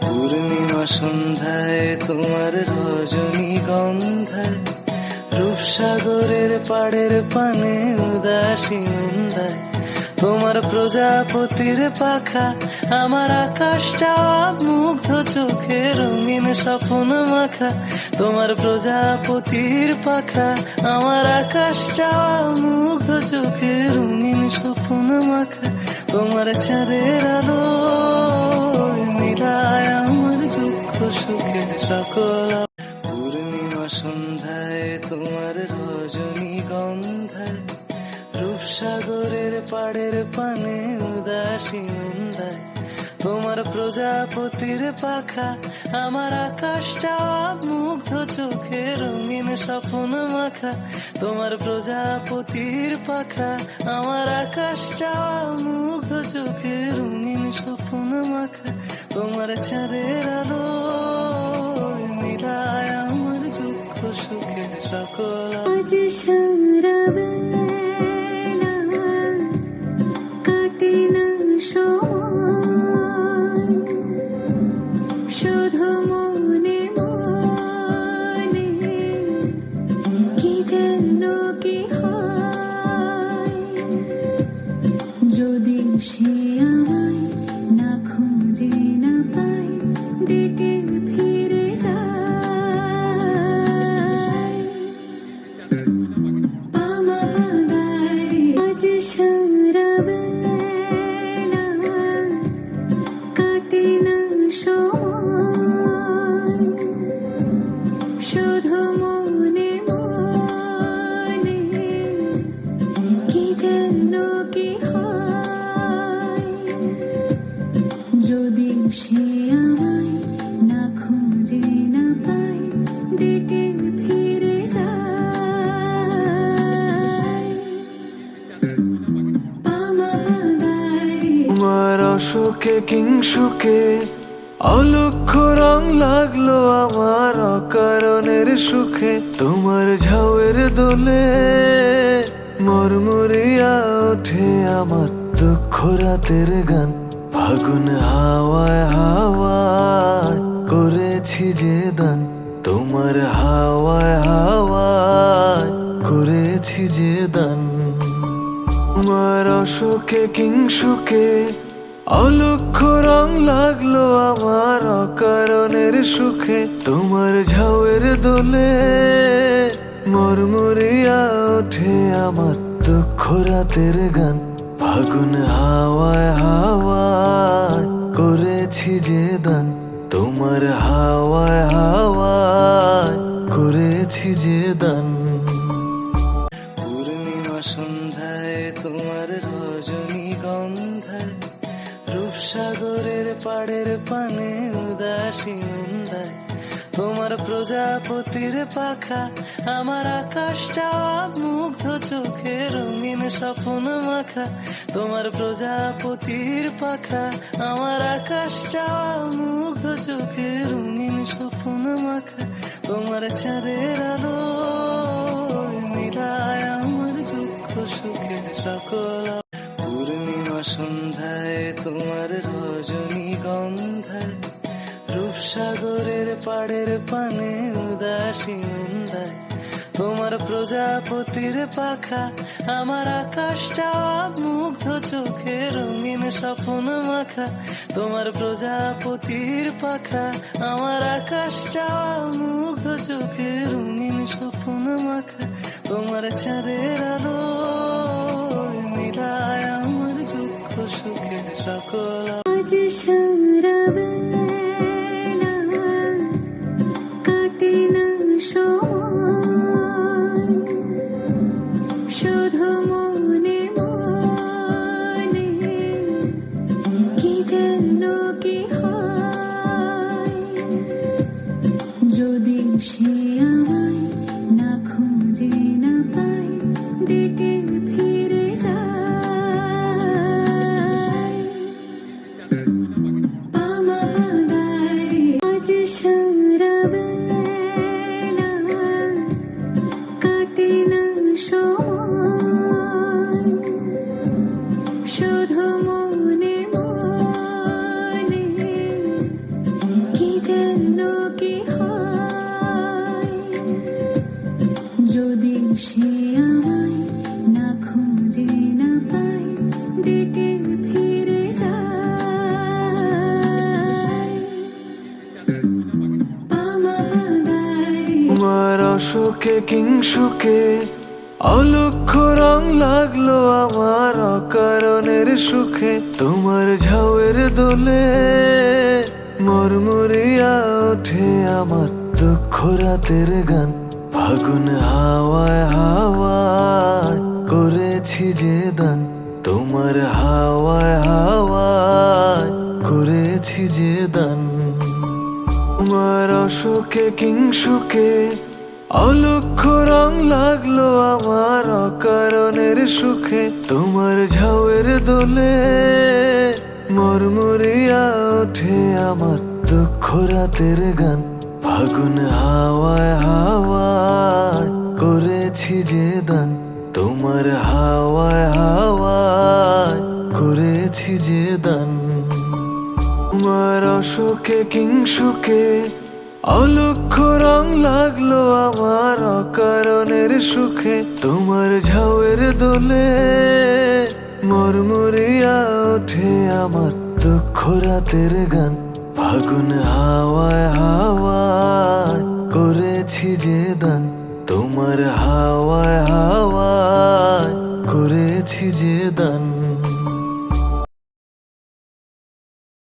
পূর্ণিমা সন্ধ্যায় তোমার রজনীগন্ধায় রূপসাগরের পাড়ের পানে উদাসী মন্দায় তোমার প্রজাপতির পাখা আমার আকাশ চাওয়া মুগ্ধ চোখে রঙিন স্বপ্ন মাখা তোমার প্রজাপতির পাখা আমার আকাশ চাওয়া মুগ্ধ চোখে রঙিন স্বপ্ন মাখা তোমার চাঁদের আলো মিলায় আমার দুঃখ সুখের সকল পূর্ণিমা সন্ধ্যায় তোমার রজনীগন্ধায় রূপসাগরের পাড়ের পানে উদাসী মন্দায় তোমার প্রজাপতির পাখা আমার আকাশ চাওয়া মুগ্ধ চোখে রঙিন স্বপ্ন মাখা তোমার প্রজাপতির পাখা আমার আকাশ চাওয়া মুগ্ধ চোখে রঙিন স্বপ্ন মাখা তোমার চাঁদের আলো মিলায় আমার দুঃখ সুখের সকল আজ সারা বেলা কাটে না সময়, শুধু মনে মনে কি যেন কি হয়। যদি সে আমায় না খুঁজে না পায়, ডেকে ফিরে যায়। আজ সারা বেলা কাটে না সময়, শুধু মনে মনে কি যেন কি হয়। যদি সে আমায় না খুঁজে না পায়, ডেকে ফিরে যায়। তোমার অসুখে কিংসুকে অলক্ষ রং লাগলো আমার অকারণের সুখে তোমার ঝাউয়ের দোলে মরমরিয়া ওঠে আমার দুঃখ রাতের গান ফাগুন হাওয়ায় হাওয়ায় করেছি যে দান তোমার হাওয়ায় হাওয়ায় করেছি যে দান তোমার অসুখে কিংসুকে অলক্ষ রং লাগলো আমার অকারণের সুখে তোমার ঝাউয়ের দোলে মরমরিয়া ওঠে আমার দুঃখ রাতের গান ফাগুন হাওয়ায় হাওয়ায় করেছি যে দান তোমার হাওয়ায় হাওয়ায় করেছি যে দান পূর্ণিমা সন্ধ্যায় তোমার রজনীগন্ধায় রূপসাগরের পাড়ের পানে উদাসী মন্দায় তোমার প্রজাপতির পাখা আমার আকাশ চাওয়া মুগ্ধ চোখে রঙিন স্বপ্ন মাখা তোমার প্রজাপতির পাখা আমার আকাশ চাওয়া মুগ্ধ চোখে রঙিন স্বপ্ন মাখা তোমার চাঁদের আলো মিলায় আমার দুঃখ সুখের সকল পূর্ণিমা সন্ধ্যায় তোমার রজনীগন্ধায় রূপসাগরের পাড়ের পানে উদাসী মন্দায় তোমার প্রজাপতির পাখা আমার আকাশ চাওয়া মুগ্ধ চোখে রঙিন স্বপ্ন মাখা তোমার প্রজাপতির পাখা আমার আকাশ চাওয়া মুগ্ধ চোখে রঙিন স্বপ্ন মাখা তোমার চাঁদের আলো মিলায় আমার দুঃখ সুখের সকল আজ সারা বেলা কাটে না সময়, শুধু মনে মনে কি যেন কি হয়। যদি সে আমায় না খুঁজে না পায়, ডেকে ফিরে যায়। যেন কি হয় যদি সে আমায় না খুঁজে না পায় ডেকে ফিরে যায় তোমার অসুখে কিংসুকে অলক্ষ রং লাগলো আমার অকারণের সুখে তোমার ঝাউয়ের দোলে মরমরিয়া ওঠে আমার দুঃখ রাতের গান ফাগুন হাওয়ায় হাওয়ায় করেছি যে দান তোমার হাওয়ায় হাওয়ায় করেছি যে দান তোমার অসুখে কিংসুকে অলক্ষ রং লাগলো আমার অকারণের সুখে তোমার ঝাউয়ের দোলে মরমরিয়া ওঠে আমার দুঃখ রাতের গান ফাগুন হাওয়ায় হাওয়ায় করেছি যে দান তোমার হাওয়ায় হাওয়ায় করেছি যে দান তোমার অসুখে কিংসুকে অলক্ষ রং লাগলো আমার অকারণের সুখে তোমার ঝাউয়ের দোলে মরমরিয়া ওঠে আমার দুঃখ রাতের গান ফাগুন হাওয়ায় হাওয়ায় করেছি যে দান তোমার হাওয়ায় হাওয়ায় করেছি যে দান